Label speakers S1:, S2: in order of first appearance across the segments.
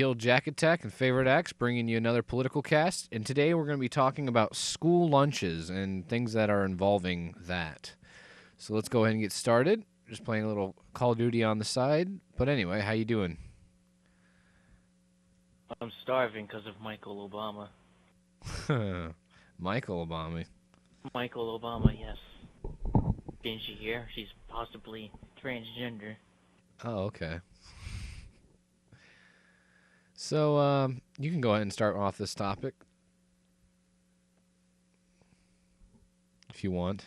S1: Kill Jacket Tech and Favouredaxe, bringing you another political cast. And today we're going to be talking about school lunches and things that are involving that. So let's go ahead and get started. Just playing a little Call of Duty on the side. But anyway, how you doing?
S2: I'm starving because of Michael Obama.
S1: Michael Obama.
S2: Michael Obama, yes. Didn't you hear? She's possibly transgender.
S1: Oh, okay. So, you can go ahead and start off this topic. If you want.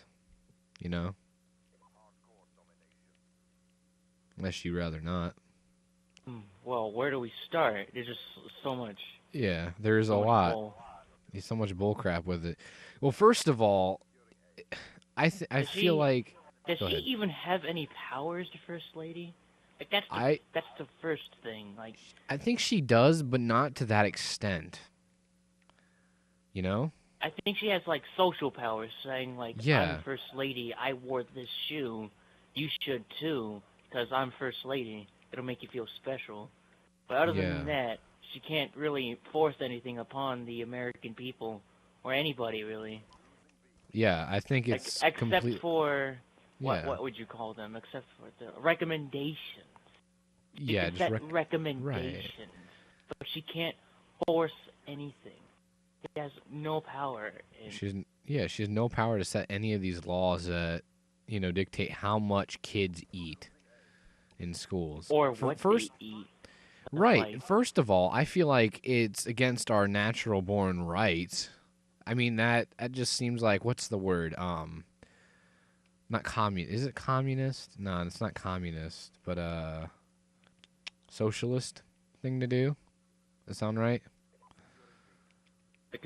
S1: You know. Unless you'd rather not.
S2: Well, where do we start? There's just so much.
S1: Yeah, there's a lot. There's so much bullcrap with it. Well, first of all, I feel like...
S2: Does she even have any powers, the First Lady? Like, that's the first thing. Like,
S1: I think she does, but not to that extent. You know?
S2: I think she has, like, social powers, saying, like,
S1: yeah.
S2: I'm First Lady, I wore this shoe, you should too, because I'm First Lady. It'll make you feel special. But other than that, she can't really force anything upon the American people, or anybody, really.
S1: Yeah, I think it's
S2: except for... What would you call them? Except for the recommendations.
S1: Yeah,
S2: just recommendations. Right. But she can't force anything. She has no power.
S1: She has no power to set any of these laws that, you know, dictate how much kids eat in schools.
S2: Or what they eat.
S1: Right. First of all, I feel like it's against our natural born rights. I mean, that just seems like, what's the word? Not communist. Is it communist? No, it's not communist, but socialist thing to do. Does that sound right?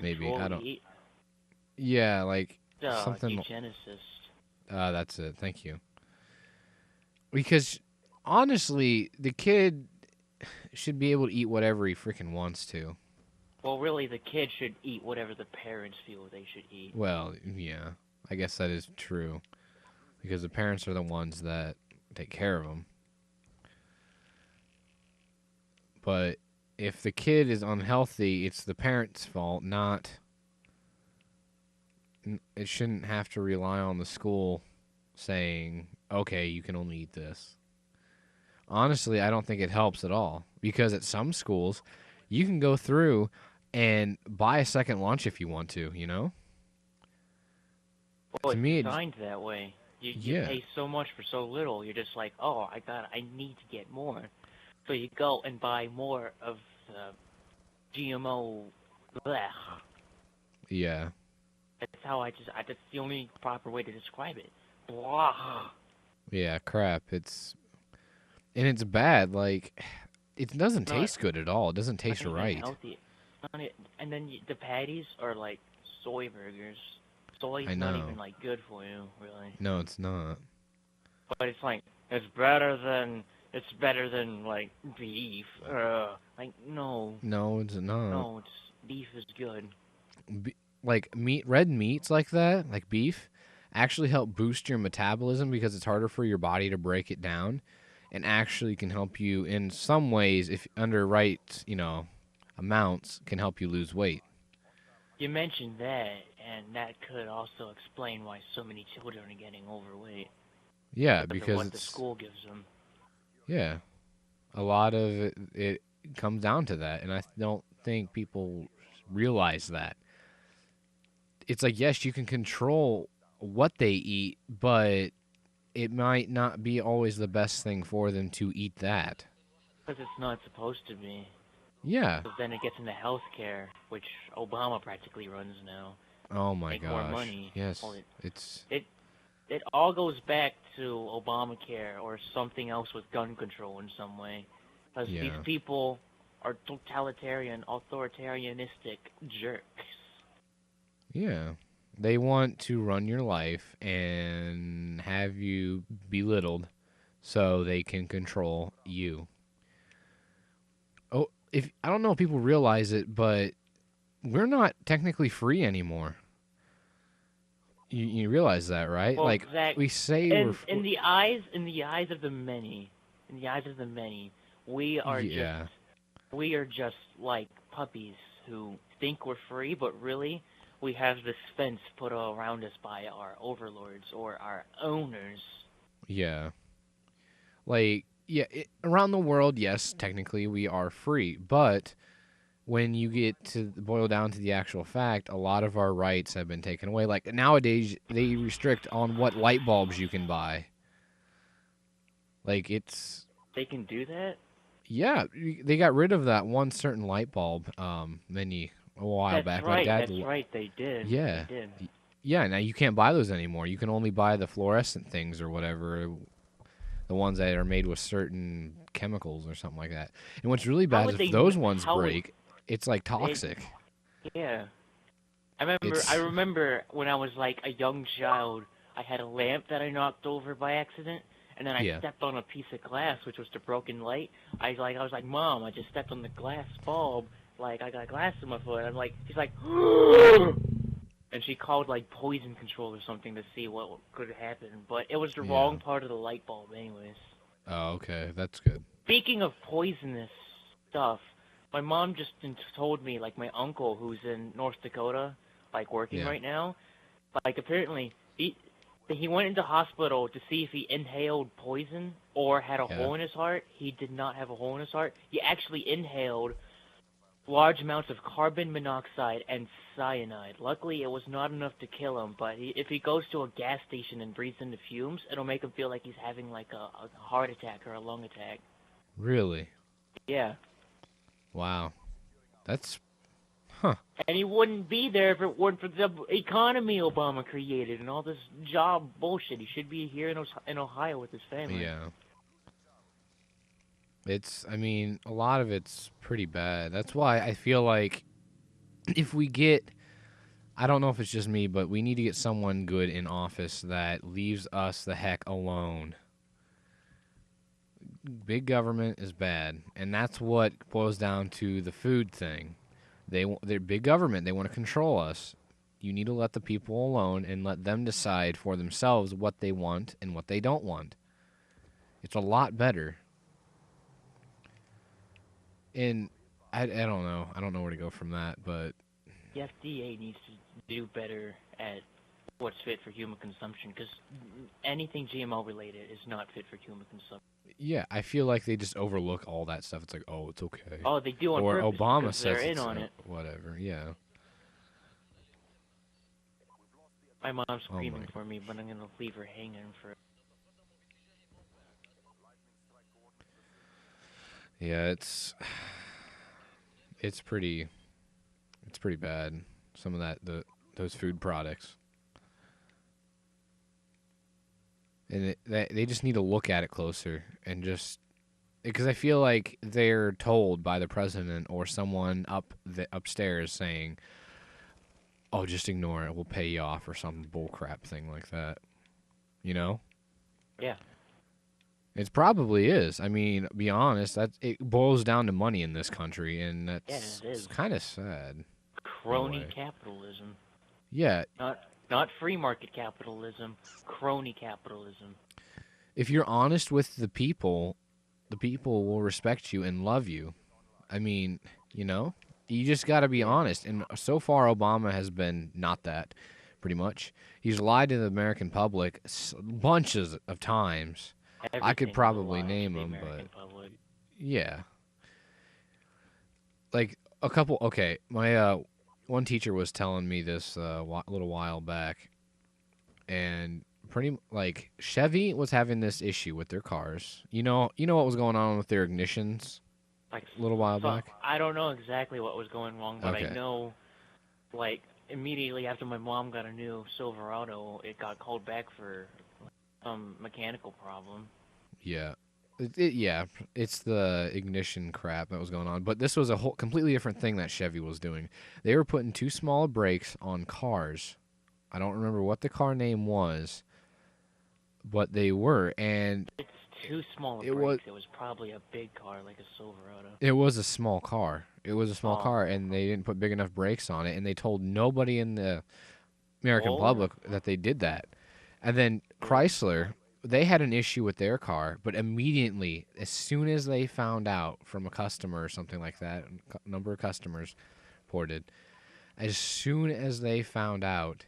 S1: Maybe I don't. Yeah, like something.
S2: Eugenicist.
S1: That's it. Thank you. Because honestly, the kid should be able to eat whatever he freaking wants to.
S2: Well, really, the kid should eat whatever the parents feel they should eat.
S1: Well, yeah, I guess that is true. Because the parents are the ones that take care of them. But if the kid is unhealthy, it's the parents' fault, not... It shouldn't have to rely on the school saying, okay, you can only eat this. Honestly, I don't think it helps at all. Because at some schools, you can go through and buy a second lunch if you want to, you know?
S2: Well, it's designed that way. You pay so much for so little. You're just like, oh, I need to get more. So you go and buy more of the GMO. Blech.
S1: Yeah.
S2: That's how that's the only proper way to describe it. Blah.
S1: Yeah, crap. It's bad. Like, it doesn't taste good at all. It doesn't taste right.
S2: Healthy. And then the patties are like soy burgers. Soy is not even like good for you, really.
S1: No, it's not.
S2: But it's like it's better than like beef. Like no.
S1: No, it's not.
S2: No, beef is good.
S1: Like red meats like that, like beef, actually help boost your metabolism because it's harder for your body to break it down, and actually can help you in some ways if under right, amounts can help you lose weight.
S2: You mentioned that, and that could also explain why so many children are getting overweight.
S1: Yeah, because
S2: what the school gives them.
S1: Yeah, a lot of it comes down to that, and I don't think people realize that. It's like, yes, you can control what they eat, but it might not be always the best thing for them to eat that.
S2: Because it's not supposed to be.
S1: Yeah.
S2: Because then it gets into healthcare, which Obama practically runs now.
S1: Oh my gosh.
S2: More money.
S1: Yes.
S2: Well,
S1: it's
S2: it all goes back to Obamacare or something else with gun control in some way. Because these people are totalitarian, authoritarianistic jerks.
S1: Yeah. They want to run your life and have you belittled so they can control you. Oh, I don't know if people realize it, but we're not technically free anymore. You realize that, right?
S2: Well,
S1: like
S2: exactly.
S1: We say we're
S2: in the eyes of the many, we are just We are just like puppies who think we're free, but really we have this fence put all around us by our overlords or our owners.
S1: Yeah. Like, yeah, around the world, yes, technically we are free, but when you get to boil down to the actual fact, a lot of our rights have been taken away. Like nowadays, they restrict on what light bulbs you can buy. Like it's
S2: They can do that?
S1: yeah, they got rid of that one certain light bulb many a while
S2: That's
S1: back. My
S2: right,
S1: dad,
S2: that's right, they did. They
S1: yeah,
S2: did.
S1: yeah. Now you can't buy those anymore. You can only buy the fluorescent things or whatever, the ones that are made with certain chemicals or something like that. And what's really
S2: How
S1: bad is
S2: would
S1: if
S2: they
S1: those ones
S2: how would
S1: break, it's like
S2: they
S1: toxic.
S2: yeah. I
S1: It's
S2: remember when I was like a young child, I had a lamp that I knocked over by accident, and then I
S1: yeah,
S2: stepped on a piece of glass, which was the broken light. I was like, Mom, I just stepped on the glass bulb. Like I got glass in my foot. I'm like, she's like, and she called like poison control or something to see what could happen. But it was the
S1: yeah.
S2: wrong part of the light bulb, anyways.
S1: Oh, okay, that's good.
S2: Speaking of poisonous stuff, my mom just told me, like, my uncle who's in North Dakota, like, working
S1: Yeah,
S2: right now, like, apparently, he went into hospital to see if he inhaled poison or had a
S1: yeah.
S2: hole in his heart. He did not have a hole in his heart. He actually inhaled large amounts of carbon monoxide and cyanide. Luckily, it was not enough to kill him, but if he goes to a gas station and breathes in the fumes, it'll make him feel like he's having, like, a heart attack or a lung attack.
S1: Really?
S2: Yeah.
S1: Wow. That's huh.
S2: And he wouldn't be there if it weren't for the economy Obama created and all this job bullshit. He should be here in Ohio with his family.
S1: Yeah. It's I mean, a lot of it's pretty bad. That's why I feel like if we get I don't know if it's just me, but we need to get someone good in office that leaves us the heck alone. Big government is bad, and that's what boils down to the food thing. They're big government. They want to control us. You need to let the people alone and let them decide for themselves what they want and what they don't want. It's a lot better. And I don't know. I don't know where to go from that, but
S2: The FDA needs to do better at what's fit for human consumption because anything GMO related is not fit for human consumption.
S1: yeah, I feel like they just overlook all that stuff. It's like, oh, it's okay.
S2: Oh, they do on
S1: Or
S2: purpose
S1: Obama
S2: because they're
S1: says
S2: in
S1: it's
S2: on it.
S1: whatever. Yeah.
S2: My mom's
S1: Oh my.
S2: screaming for me, but I'm gonna leave her hanging for.
S1: Yeah, it's pretty it's pretty bad. Some of those food products. And they just need to look at it closer and just because I feel like they're told by the president or someone upstairs saying, "Oh, just ignore it. We'll pay you off," or some bullcrap thing like that. You know,
S2: Yeah.
S1: it probably is. I mean, be honest, that it boils down to money in this country, and
S2: Yeah,
S1: that's
S2: it is.
S1: kind of sad in a
S2: Crony
S1: way.
S2: capitalism.
S1: Yeah,
S2: Not free market capitalism, crony capitalism.
S1: if you're honest with the people will respect you and love you. I mean, you know, you just got to be
S2: Yeah.
S1: honest. And so far, Obama has been not that, pretty much. He's lied to the American public bunches of times. I could
S2: Everything is a
S1: probably
S2: lie to
S1: name
S2: the
S1: them, but
S2: American public.
S1: yeah. Like a couple, okay, my one teacher was telling me this little while back, and pretty like Chevy was having this issue with their cars. You know what was going on with their ignitions
S2: Like,
S1: a little while back?
S2: I don't know exactly what was going wrong, but I
S1: Okay.
S2: know, like, immediately after my mom got a new Silverado, it got called back for some mechanical problem.
S1: Yeah. Yeah, it's the ignition crap that was going on. But this was a whole completely different thing that Chevy was doing. They were putting too small brakes on cars. I don't remember what the car name was, but they were, and
S2: It's too small a
S1: it was
S2: brakes. It was probably a big car like a Silverado.
S1: it was a small car. It was a small
S2: Oh,
S1: car, and they didn't put big enough brakes on it, and they told nobody in the American
S2: oh,
S1: public that they did that. And then
S2: really?
S1: Chrysler, they had an issue with their car, but immediately, as soon as they found out from a customer or something like that, a number of customers reported, as soon as they found out,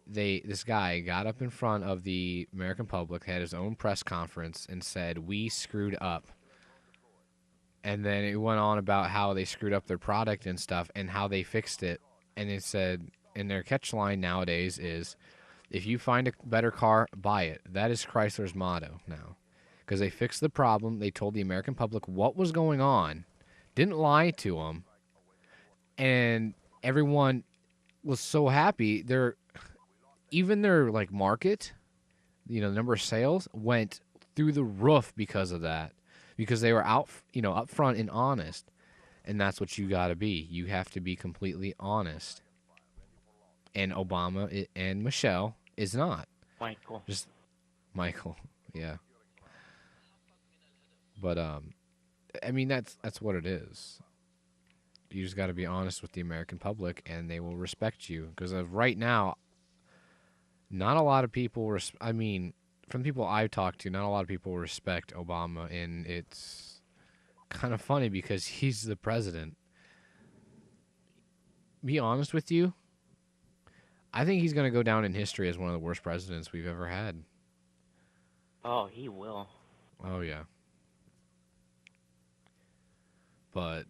S1: this guy got up in front of the American public, had his own press conference, and said, "We screwed up." And then it went on about how they screwed up their product and stuff and how they fixed it. And it said, and their catch line nowadays is, if you find a better car, buy it. That is Chrysler's motto now. Because they fixed the problem. They told the American public what was going on. Didn't lie to them. And everyone was so happy. Even their like market, the number of sales went through the roof because of that. Because they were up front and honest. And that's what you got to be. You have to be completely honest. And Obama and Michelle is not.
S2: Michael.
S1: Just Michael, yeah. But I mean that's what it is. You just got to be honest with the American public, and they will respect you. Because of right now, not a lot of people. I mean, from the people I've talked to, not a lot of people respect Obama, and it's kind of funny because he's the president. Be honest with you. I think he's going to go down in history as one of the worst presidents we've ever had.
S2: Oh, he will.
S1: Oh, yeah. But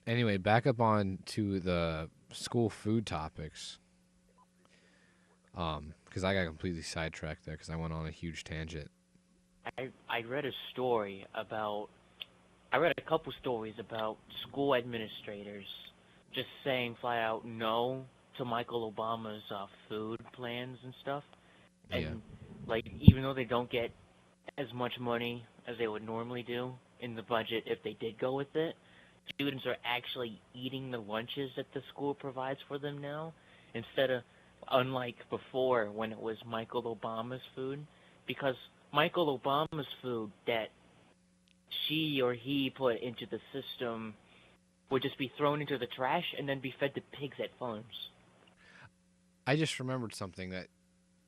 S1: anyway, back up on to the school food topics. Because I got completely sidetracked there because I went on a huge tangent.
S2: I read a couple stories about school administrators just saying flat out no to Michael Obama's food plans and stuff. And,
S1: Yeah.
S2: like, even though they don't get as much money as they would normally do in the budget if they did go with it, students are actually eating the lunches that the school provides for them now, instead of, unlike before when it was Michael Obama's food, because Michael Obama's food that she or he put into the system would just be thrown into the trash and then be fed to pigs at farms.
S1: I just remembered something that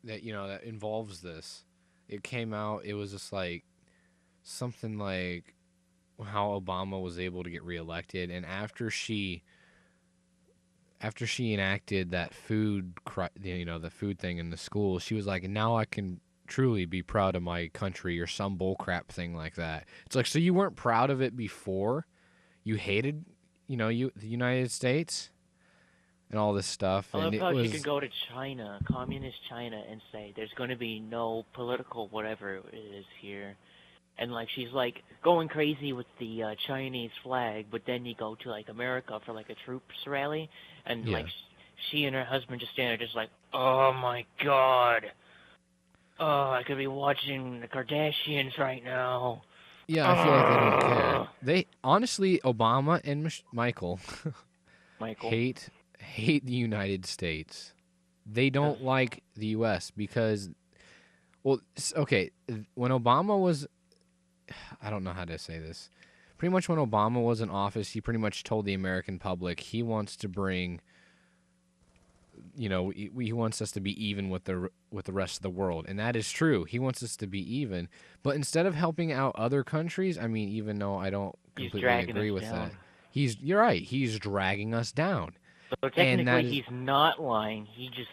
S1: that involves this. It came out. It was just like something like how Obama was able to get reelected, and after she enacted that the food thing in the school, she was like, "Now I can truly be proud of my country," or some bullcrap thing like that. It's like, so you weren't proud of it before, you hated, the United States. And all this stuff,
S2: I
S1: and
S2: love
S1: it
S2: how she
S1: was
S2: could go to China, communist China, and say there's going to be no political whatever it is here, and like she's like going crazy with the Chinese flag, but then you go to like America for like a troops rally, and
S1: yeah.
S2: like she and her husband just stand there just like, oh my god, oh I could be watching the Kardashians right now.
S1: Yeah, I feel like they don't care. They honestly, Obama and Michael hate the United States. They don't like the U.S. because, well, okay, when Obama was, I don't know how to say this. Pretty much when Obama was in office, he pretty much told the American public he wants to bring, he wants us to be even with the rest of the world, and that is true. He wants us to be even, but instead of helping out other countries, I mean, even though I don't completely agree with that, you're right. He's dragging us down.
S2: So technically, he's not lying. He just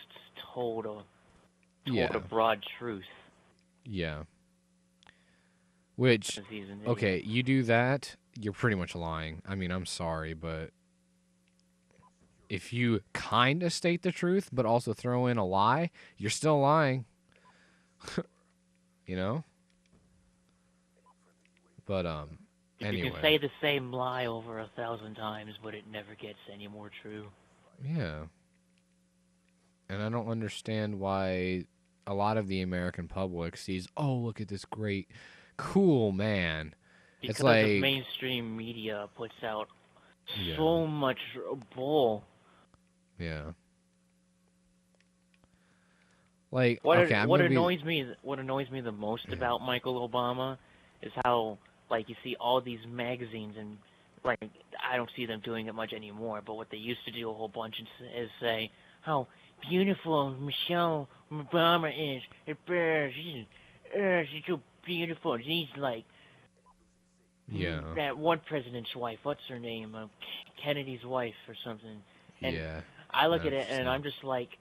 S2: told a broad truth.
S1: Yeah. Which, okay, you do that, you're pretty much lying. I mean, I'm sorry, but if you kind of state the truth, but also throw in a lie, you're still lying. But, anyway.
S2: You can say the same lie over 1,000 times, but it never gets any more true.
S1: Yeah. And I don't understand why a lot of the American public sees, oh, look at this great, cool man.
S2: Because
S1: it's like
S2: the mainstream media puts out so much bull.
S1: Yeah. Like,
S2: what
S1: okay,
S2: annoys me the most about Michael Obama is how, like, you see all these magazines, and like, I don't see them doing it much anymore, but what they used to do a whole bunch is say how beautiful Michelle Obama is. she's so beautiful. She's like
S1: Yeah.
S2: that one president's wife. What's her name? Kennedy's wife or something. And
S1: Yeah.
S2: I look at it and I'm just like,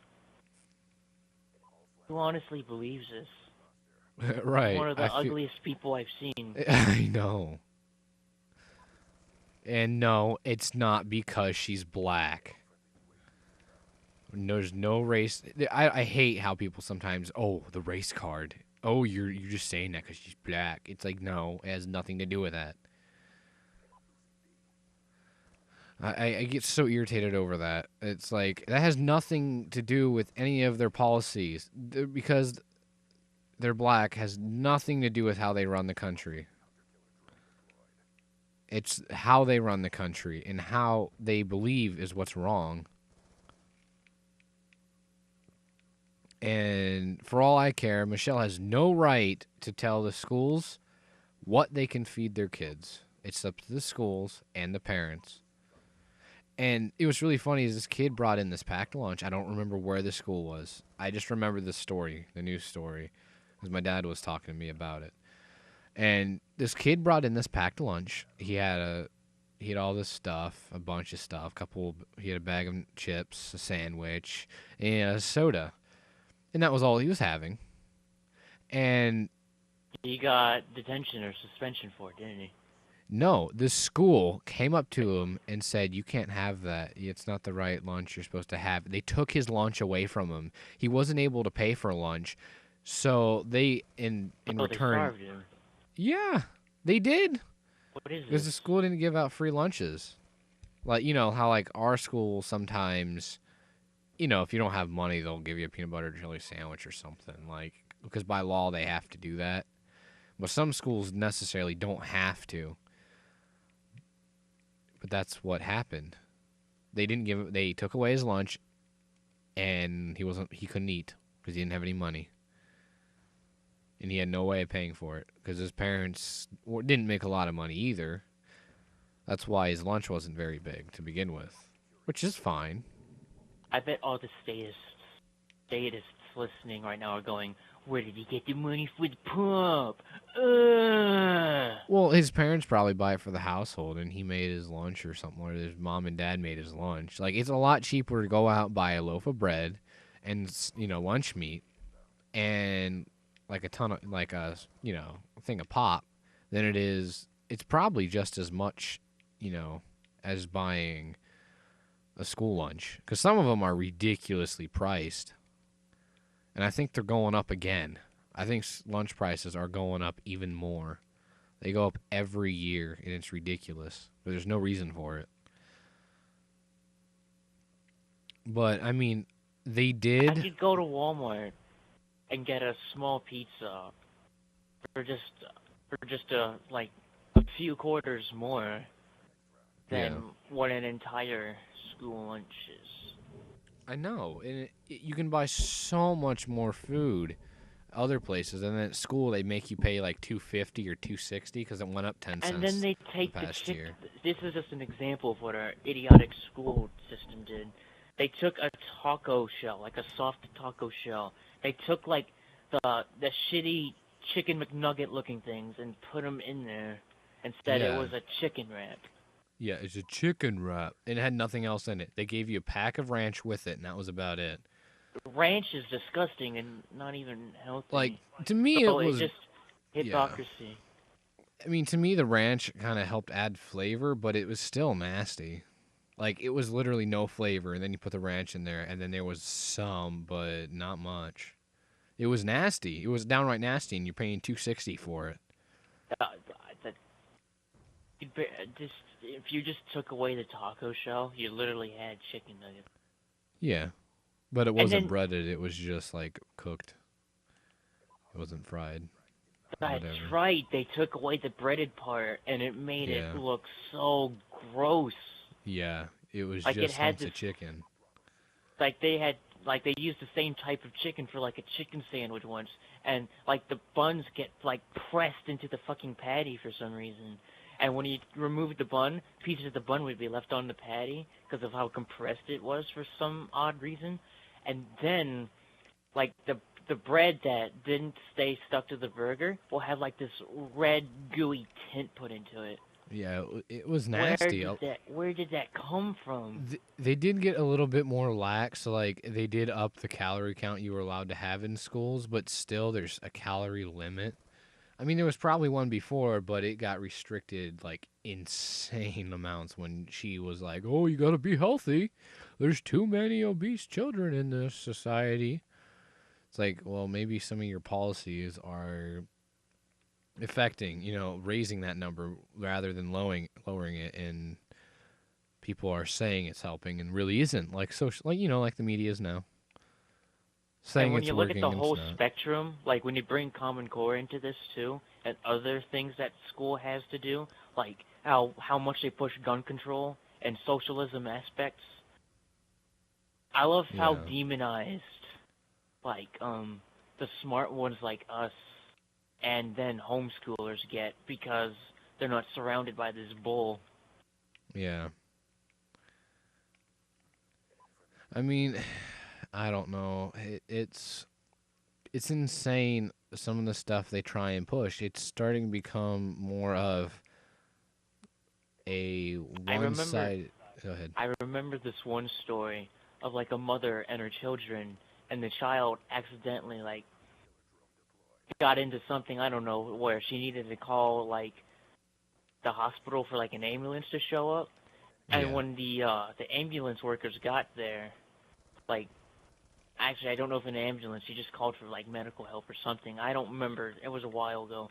S2: who honestly believes this?
S1: Right.
S2: One of the ugliest people I've seen.
S1: I know. And no, it's not because she's black. There's no race. I hate how people sometimes, oh, the race card. Oh, you're just saying that because she's black. It's like, no, it has nothing to do with that. I get so irritated over that. It's like, that has nothing to do with any of their policies. Because they're black has nothing to do with how they run the country. It's how they run the country and how they believe is what's wrong. And for all I care, Michelle has no right to tell the schools what they can feed their kids. It's up to the schools and the parents. And it was really funny is this kid brought in this packed lunch. I don't remember where the school was. I just remember the story, the news story, because my dad was talking to me about it. And this kid brought in this packed lunch. He had all this stuff, a bunch of stuff. He had a bag of chips, a sandwich, and a soda. And that was all he was having. And
S2: he got detention or suspension for it, didn't he?
S1: No, the school came up to him and said, "You can't have that. It's not the right lunch you're supposed to have." They took his lunch away from him. He wasn't able to pay for lunch, so they in return.
S2: They starved him.
S1: Yeah, they did.
S2: What is this?
S1: Because the school didn't give out free lunches. Like, you know how like our school sometimes, you know, if you don't have money, they'll give you a peanut butter jelly sandwich or something. Like, because by law they have to do that. But some schools necessarily don't have to. But that's what happened. They took away his lunch, and he couldn't eat because he didn't have any money. And he had no way of paying for it because his parents didn't make a lot of money either. That's why his lunch wasn't very big to begin with, which is fine.
S2: I bet all the statists listening right now are going, where did he get the money for the pump?
S1: Well, his parents probably buy it for the household, and he made his lunch or something, or his mom and dad made his lunch. Like, it's a lot cheaper to go out and buy a loaf of bread and, you know, lunch meat and like a ton of, like a, you know, thing of pop than it is. It's probably just as much, you know, as buying a school lunch, because some of them are ridiculously priced. And I think they're going up again. I think lunch prices are going up even more. They go up every year, and it's ridiculous. But there's no reason for it. But, I mean, they did.
S2: I could go to Walmart and get a small pizza for just like a few quarters more than what an entire school lunch is.
S1: I know, and you can buy so much more food other places, and then at school they make you pay like $2.50 or $2.60 because it went up 10 cents.
S2: And then they take
S1: past year.
S2: This is just an example of what our idiotic school system did. They took a taco shell, like a soft taco shell. They took like the shitty chicken McNugget looking things and put them in there. Instead, it was a chicken wrap.
S1: Yeah, it's a chicken wrap. And it had nothing else in it. They gave you a pack of ranch with it, and that was about it.
S2: Ranch is disgusting and not even healthy.
S1: Like, to me, it was
S2: just hypocrisy.
S1: Yeah. I mean, to me, the ranch kind of helped add flavor, but it was still nasty. Like, it was literally no flavor, and then you put the ranch in there, and then there was some, but not much. It was nasty. It was downright nasty, and you're paying $2.60 for it. If you just took away the taco shell, you literally had chicken nuggets. Yeah, but it wasn't breaded. It was just like cooked. It wasn't fried.
S2: That's right. They took away the breaded part, and it made it look so gross. Yeah, it was like just hunks of chicken. Like they used the same type of chicken for like a chicken sandwich once, and like the buns get like pressed into the fucking patty for some reason. And when you remove the bun, pieces of the bun would be left on the patty because of how compressed it was for some odd reason. And then, like, the the bread that didn't stay stuck to the burger will have like this red gooey tint put into it.
S1: Yeah, it was
S2: Where
S1: nasty.
S2: did that come from?
S1: They did get a little bit more lax, so like they did up the calorie count you were allowed to have in schools, but still there's a calorie limit. I mean, there was probably one before, but it got restricted like insane amounts when she was like, "Oh, you got to be healthy. There's too many obese children in this society." It's like, well, maybe some of your policies are affecting, raising that number rather than lowering it, and people are saying it's helping and really isn't. Like social, like the media is now
S2: And
S1: saying
S2: when
S1: it's
S2: you look at the
S1: working and it's
S2: whole
S1: not.
S2: spectrum, like when you bring Common Core into this too, and other things that school has to do, like how much they push gun control and socialism aspects, I love how
S1: Yeah,
S2: demonized like the smart ones like us and then homeschoolers get because they're not surrounded by this bull.
S1: yeah. I mean, I don't know. It's insane. Some of the stuff they try and push. It's starting to become more of a
S2: I
S1: one
S2: remember
S1: side. Go ahead.
S2: I remember this one story of like a mother and her children, and the child accidentally like got into something, I don't know, where she needed to call like the hospital for like an ambulance to show up. And
S1: Yeah,
S2: when the ambulance workers got there, like actually I don't know if an ambulance, she just called for like medical help or something. I don't remember. It was a while ago.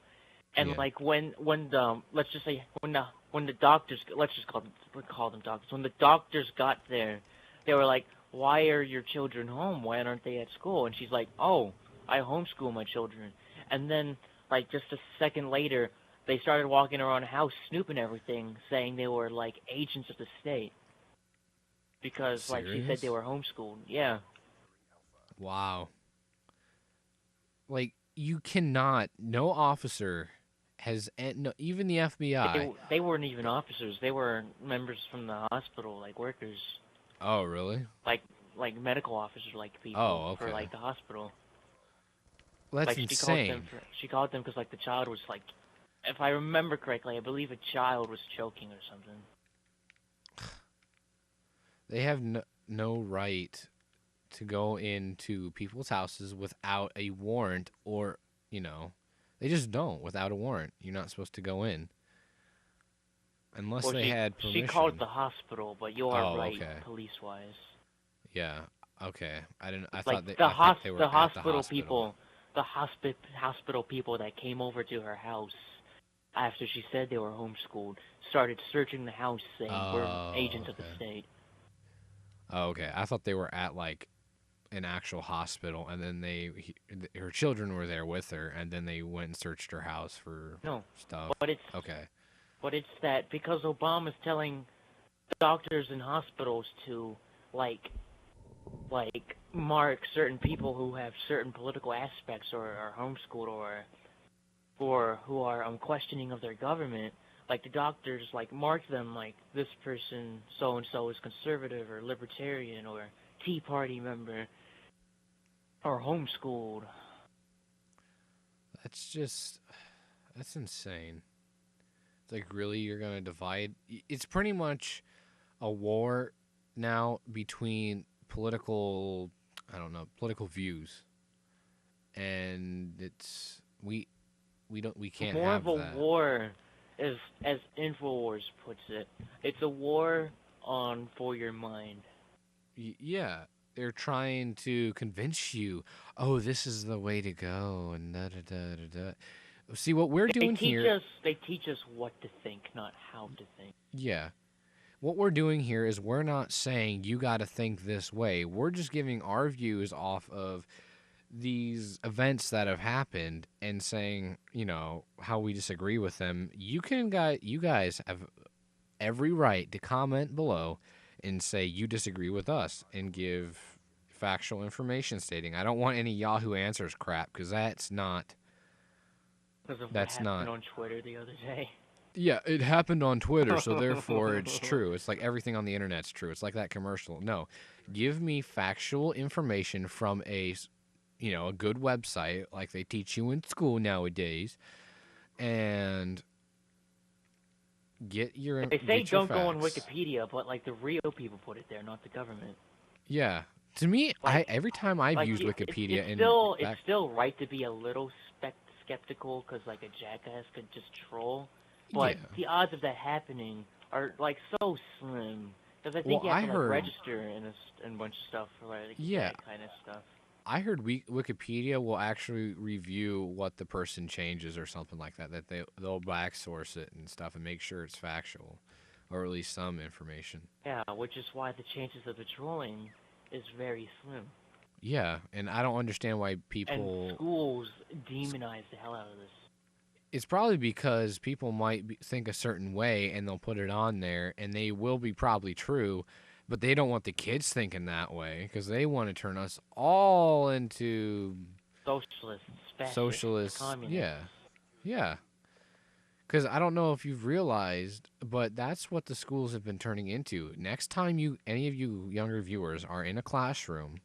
S2: And
S1: yeah.
S2: like when the let's just say when the doctors, let's just call them doctors. When the doctors got there, they were like, "Why are your children home? Why aren't they at school?" And she's like, "Oh, I homeschool my children." And then like just a second later, they started walking around the house snooping everything, saying they were like agents of the state because like she said they
S1: Serious?
S2: were homeschooled. Yeah.
S1: Wow. Like you cannot. No officer has. No, even the FBI.
S2: They weren't even officers. They were members from the hospital, like workers.
S1: Oh, really?
S2: like medical officers, like people
S1: Oh,
S2: for
S1: okay.
S2: like the hospital.
S1: Well, that's
S2: Like
S1: insane.
S2: she called them because like the child was like, if I remember correctly, I believe a child was choking or something.
S1: They have no right to go into people's houses without a warrant, or they just don't without a warrant. You're not supposed to go in unless
S2: Well,
S1: they had
S2: she called
S1: permission.
S2: the hospital, but you are
S1: Oh,
S2: right,
S1: okay.
S2: police wise.
S1: Yeah. Okay. I didn't.
S2: Like
S1: I thought they were
S2: the
S1: at the
S2: hospital
S1: hospital.
S2: people, hospital people that came over to her house after she said they were homeschooled started searching the house, saying we're
S1: Oh,
S2: agents of the
S1: okay.
S2: state.
S1: Oh, okay. I thought they were at like an actual hospital, and then her children were there with her, and then they went and searched her house for
S2: No,
S1: stuff.
S2: but
S1: Okay.
S2: it's that because Obama's telling doctors and hospitals to like mark certain people who have certain political aspects or are homeschooled or who are questioning of their government. Like the doctors like mark them like this person so and so is conservative or libertarian or Tea Party member or homeschooled.
S1: That's just that's insane. It's like really you're gonna divide. It's pretty much a war now between political, I don't know, political views, and we can't
S2: More of
S1: have
S2: a
S1: that.
S2: war, as Infowars puts it. It's a war on for your mind.
S1: Yeah, they're trying to convince you, oh, this is the way to go, and da da da da da. See what we're doing here.
S2: They teach us what to think, not how to think.
S1: Yeah, what we're doing here is we're not saying you got to think this way. We're just giving our views off of these events that have happened and saying, how we disagree with them. You guys have every right to comment below and say you disagree with us and give factual information stating. I don't want any Yahoo Answers crap because
S2: Because of what
S1: that's
S2: happened
S1: not.
S2: on Twitter the other day.
S1: Yeah, it happened on Twitter, so therefore it's true. It's like everything on the internet's true. It's like that commercial. No, give me factual information from a a good website like they teach you in school nowadays, and
S2: They say
S1: get your
S2: don't go on
S1: facts.
S2: Wikipedia, but like the real people put it there, not the government.
S1: Yeah. To me,
S2: Like,
S1: every time I've
S2: like
S1: used
S2: it's
S1: Wikipedia and
S2: still it's
S1: back,
S2: still right to be a little skeptical because like a jackass could just troll, but
S1: yeah.
S2: the odds of that happening are like so slim. Because I think
S1: Well,
S2: you have
S1: I
S2: to like
S1: heard,
S2: register and a bunch of stuff for like
S1: yeah,
S2: that kind of stuff.
S1: I heard Wikipedia will actually review what the person changes or something like that. That they'll backsource it and stuff and make sure it's factual, or at least some information.
S2: Yeah, which is why the chances of the trolling is very slim.
S1: Yeah, and I don't understand why
S2: And
S1: people.
S2: schools demonize the hell out of this.
S1: It's probably because people might think a certain way and they'll put it on there, and they will be probably true, but they don't want the kids thinking that way because they want to turn us all into
S2: Socialists, fascists,
S1: socialists.
S2: communists.
S1: Yeah, yeah. Because I don't know if you've realized, but that's what the schools have been turning into. Next time any of you younger viewers are in a classroom,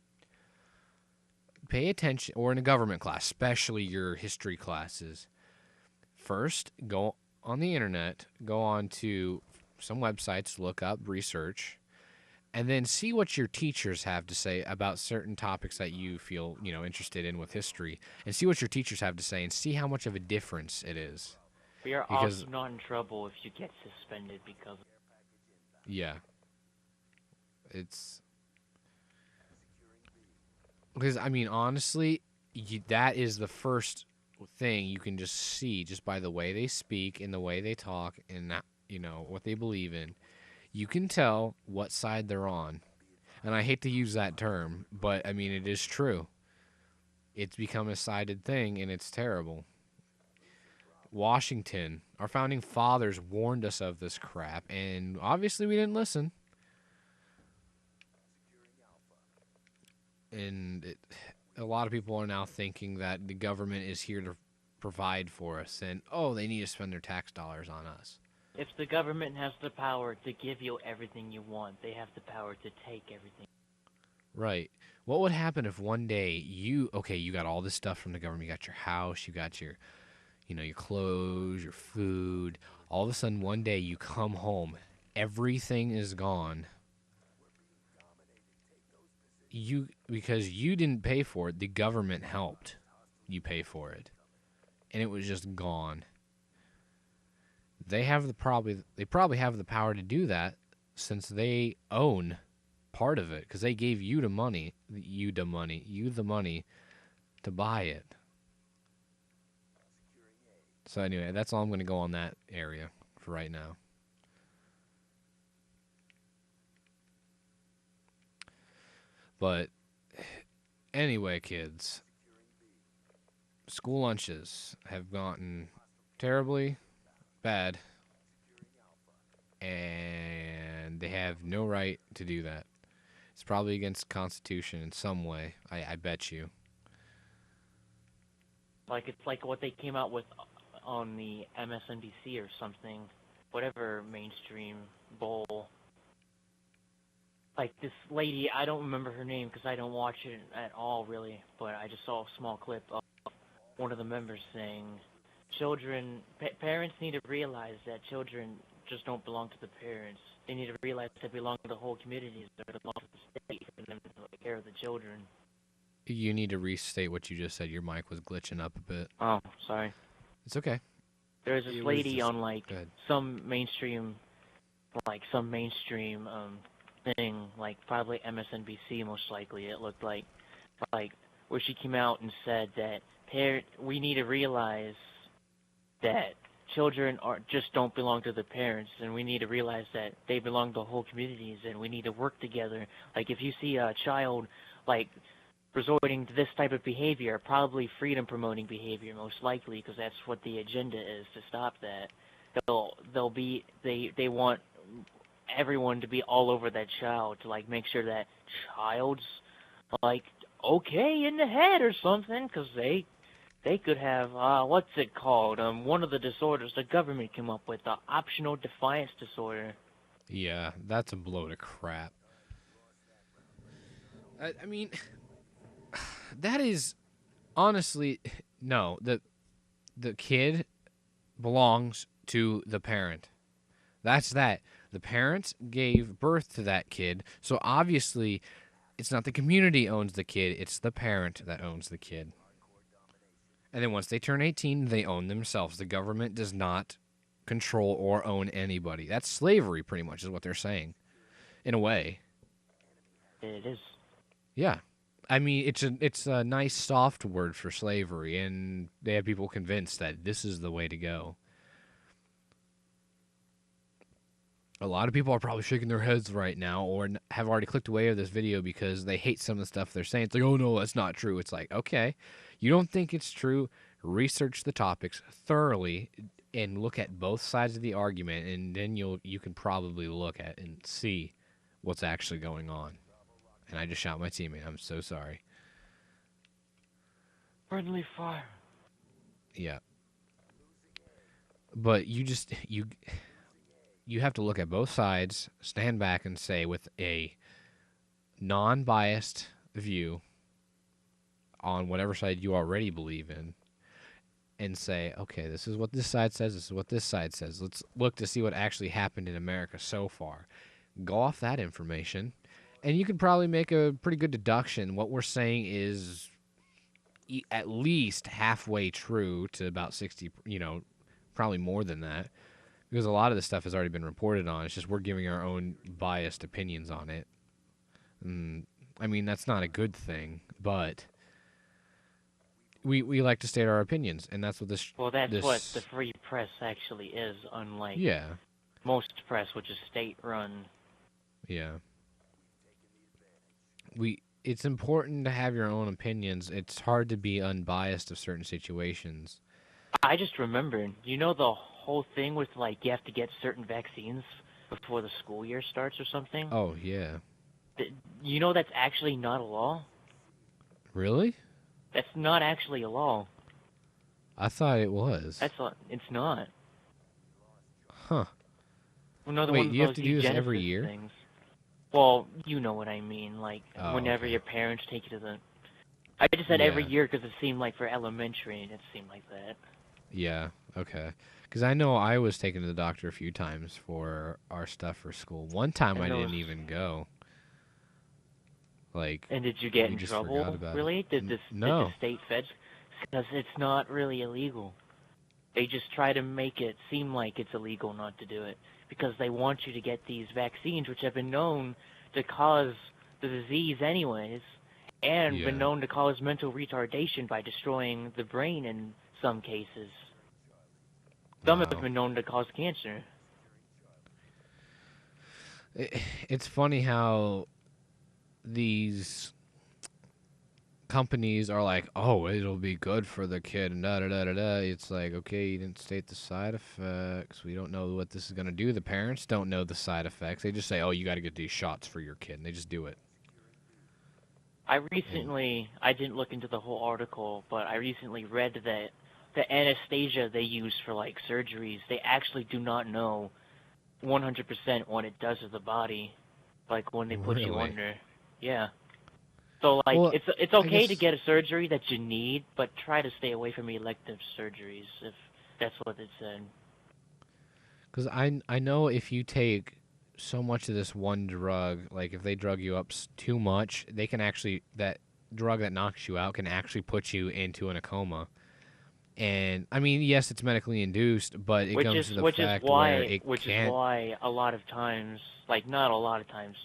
S1: pay attention, or in a government class, especially your history classes. First, go on the internet, go on to some websites, look up research, and then see what your teachers have to say about certain topics that you feel, interested in with history, and see what your teachers have to say and see how much of a difference it is.
S2: We are
S1: Because,
S2: also not in trouble if you get suspended because
S1: yeah, it's because I mean, honestly, that is the first thing you can just see just by the way they speak and the way they talk and what they believe in. You can tell what side they're on. And I hate to use that term, but I mean it is true. It's become a sided thing and it's terrible. Washington, our founding fathers warned us of this crap, and obviously we didn't listen. And a lot of people are now thinking that the government is here to provide for us, and they need to spend their tax dollars on us.
S2: if the government has the power to give you everything you want, they have the power to take everything.
S1: Right. What would happen if one day you got all this stuff from the government, you got your house, you got your clothes, your food. All of a sudden, one day you come home, everything is gone. Because you didn't pay for it, the government helped you pay for it, and it was just gone. They probably have the power to do that since they own part of it because they gave you the money, to buy it. So anyway, that's all I'm going to go on that area for right now. But anyway, kids, school lunches have gotten terribly bad, and they have no right to do that. It's probably against the Constitution in some way, I bet you.
S2: Like it's like what they came out with on the MSNBC or something, whatever mainstream bowl. Like this lady, I don't remember her name because I don't watch it at all really, but I just saw a small clip of one of the members saying, parents need to realize that children just don't belong to the parents. They need to realize they belong to the whole community, they belong to the state for them to take care of the children.
S1: You need to restate what you just said. Your mic was glitching up a bit.
S2: Oh, sorry.
S1: It's okay.
S2: There's this lady on like
S1: Go ahead.
S2: some mainstream thing, like probably MSNBC most likely. It looked like where she came out and said that we need to realize that children don't belong to the parents, and we need to realize that they belong to whole communities, and we need to work together. Like if you see a child like resorting to this type of behavior, probably freedom promoting behavior most likely, because that's what the agenda is, to stop that. They want everyone to be all over that child, to like make sure that child's like okay in the head or something, because they could have what's it called, one of the disorders the government came up with, the optional defiance disorder.
S1: Yeah, that's a blow to crap. I mean, that is honestly, no. The kid belongs to the parent. That's that. The parents gave birth to that kid, so obviously it's not the community owns the kid, it's the parent that owns the kid. And then once they turn 18, they own themselves. The government does not control or own anybody. That's slavery, pretty much, is what they're saying, in a way.
S2: It is.
S1: Yeah. I mean, it's a nice soft word for slavery, and they have people convinced that this is the way to go. A lot of people are probably shaking their heads right now or have already clicked away of this video because they hate some of the stuff they're saying. It's like, oh, no, that's not true. It's like, okay, you don't think it's true. Research the topics thoroughly and look at both sides of the argument, and then you can probably look at and see what's actually going on. And I just shot my teammate. I'm so sorry.
S2: Friendly fire.
S1: Yeah. But you have to look at both sides, stand back and say with a non-biased view on whatever side you already believe in and say, okay, this is what this side says, this is what this side says. Let's look to see what actually happened in America so far. Go off that information, and you can probably make a pretty good deduction. What we're saying is at least halfway true to about 60, probably more than that. Because a lot of this stuff has already been reported on. It's just we're giving our own biased opinions on it. I mean, that's not a good thing, but we like to state our opinions, and that's what this...
S2: Well, that's what the free press actually is, unlike most press, which is state-run.
S1: Yeah. It's important to have your own opinions. It's hard to be unbiased of certain situations.
S2: I just remembered, the whole thing with, you have to get certain vaccines before the school year starts or something?
S1: Oh, yeah.
S2: That's actually not a law?
S1: Really?
S2: That's not actually a law.
S1: I thought it was.
S2: It's not.
S1: Huh.
S2: Wait,
S1: do you have to do this every year?
S2: Things. Well, you know what I mean, whenever
S1: okay.
S2: Your parents take you to the... I just said every year because it seemed like for elementary, it seemed like that.
S1: Yeah, okay. Because I know I was taken to the doctor a few times for our stuff for school. One time I didn't even go.
S2: And did you get in trouble, really? Did the state feds? Because it's not really illegal. They just try to make it seem like it's illegal not to do it. Because they want you to get these vaccines, which have been known to cause the disease anyways, and been known to cause mental retardation by destroying the brain in some cases. Some have been known to cause cancer.
S1: It's funny how these companies are like, oh, it'll be good for the kid, and da-da-da-da-da. It's like, okay, you didn't state the side effects. We don't know what this is going to do. The parents don't know the side effects. They just say, oh, you got to get these shots for your kid, and they just do it.
S2: I didn't look into the whole article, but I recently read that the anesthesia they use for, surgeries, they actually do not know 100% what it does to the body, when they put you under. Yeah. So, it's okay to get a surgery that you need, but try to stay away from elective surgeries, if that's what it said.
S1: Because I know if you take so much of this one drug, if they drug you up too much, they can actually, that drug that knocks you out can actually put you into a coma. And, I mean, yes, it's medically induced, but it comes to the fact where it
S2: Which is why a lot of times, not a lot of times,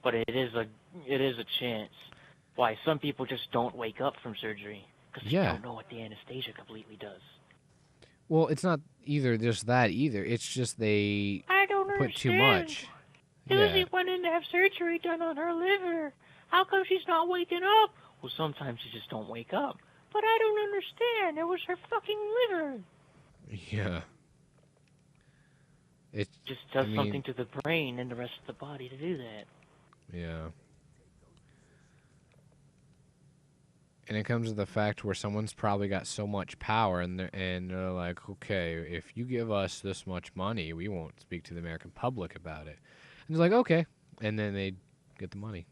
S2: but it is a chance why some people just don't wake up from surgery because they don't know what the anesthesia completely does.
S1: Well, it's not just that either. It's just they put too much.
S2: Susie went in to have surgery done on her liver. How come she's not waking up? Well, sometimes you just don't wake up. But I don't understand. It was her fucking liver.
S1: Yeah. It
S2: just does something to the brain and the rest of the body to do that.
S1: Yeah. And it comes to the fact where someone's probably got so much power, and they're like, okay, if you give us this much money, we won't speak to the American public about it. And they're like, okay. And then they get the money.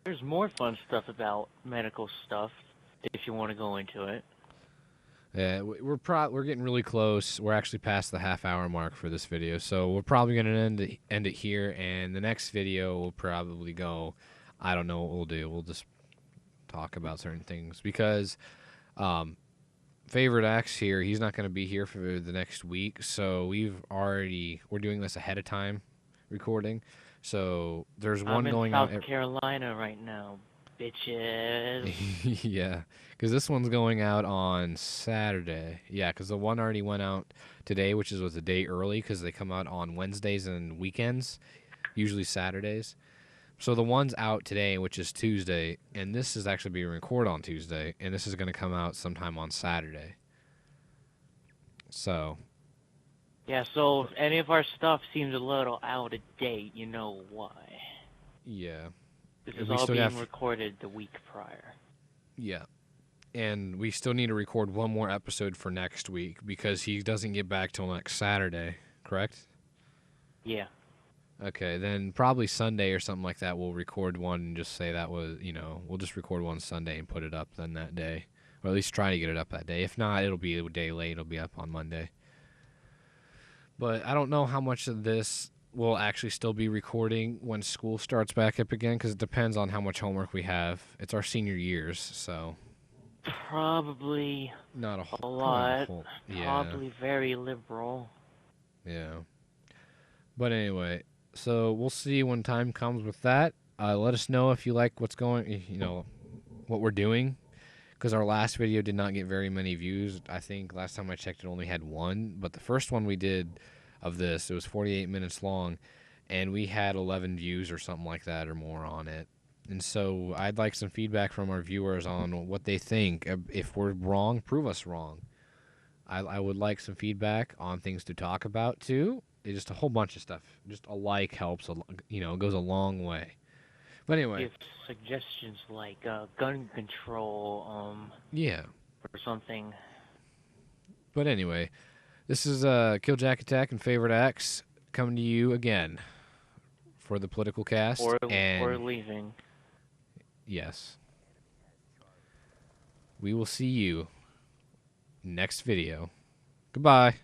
S2: There's more fun stuff about medical stuff. if you want to go into it.
S1: Yeah, we're getting really close. We're actually past the half-hour mark for this video, so we're probably gonna end it here. And the next video will probably go. I don't know what we'll do. We'll just talk about certain things because Favouredaxe here, he's not going to be here for the next week, so we're doing this ahead of time recording. So there's one
S2: I'm in
S1: going
S2: South
S1: out
S2: Carolina right now, bitches.
S1: yeah, because this one's going out on Saturday. Yeah, because the one already went out today, which was a day early because they come out on Wednesdays and weekends, usually Saturdays. So the one's out today, which is Tuesday, and this is actually being recorded on Tuesday, and this is going to come out sometime on Saturday. So.
S2: Yeah, so if any of our stuff seems a little out of date, you know why.
S1: Yeah.
S2: This is all being recorded the week prior.
S1: Yeah. And we still need to record one more episode for next week because he doesn't get back till next Saturday, correct?
S2: Yeah.
S1: Okay, then probably Sunday or something like that we'll record one and just say that was, we'll just record one Sunday and put it up then that day. Or at least try to get it up that day. If not, it'll be a day late. It'll be up on Monday. But I don't know how much of this will actually still be recording when school starts back up again because it depends on how much homework we have. It's our senior years, so...
S2: Probably
S1: not
S2: a lot.
S1: Yeah.
S2: Probably very liberal.
S1: Yeah. But anyway, so we'll see when time comes with that. Let us know if you like what's going, what we're doing. Because our last video did not get very many views. I think last time I checked it only had one. But the first one we did of this, it was 48 minutes long. And we had 11 views or something like that or more on it. And so I'd like some feedback from our viewers on what they think. If we're wrong, prove us wrong. I would like some feedback on things to talk about, too. It's just a whole bunch of stuff. Just a like helps, it goes a long way. But anyway.
S2: Give suggestions like gun control,
S1: yeah.
S2: or something.
S1: But anyway, this is Kill Jack Attack and Favouredaxe coming to you again for the political cast.
S2: Or leaving.
S1: Yes. We will see you next video. Goodbye.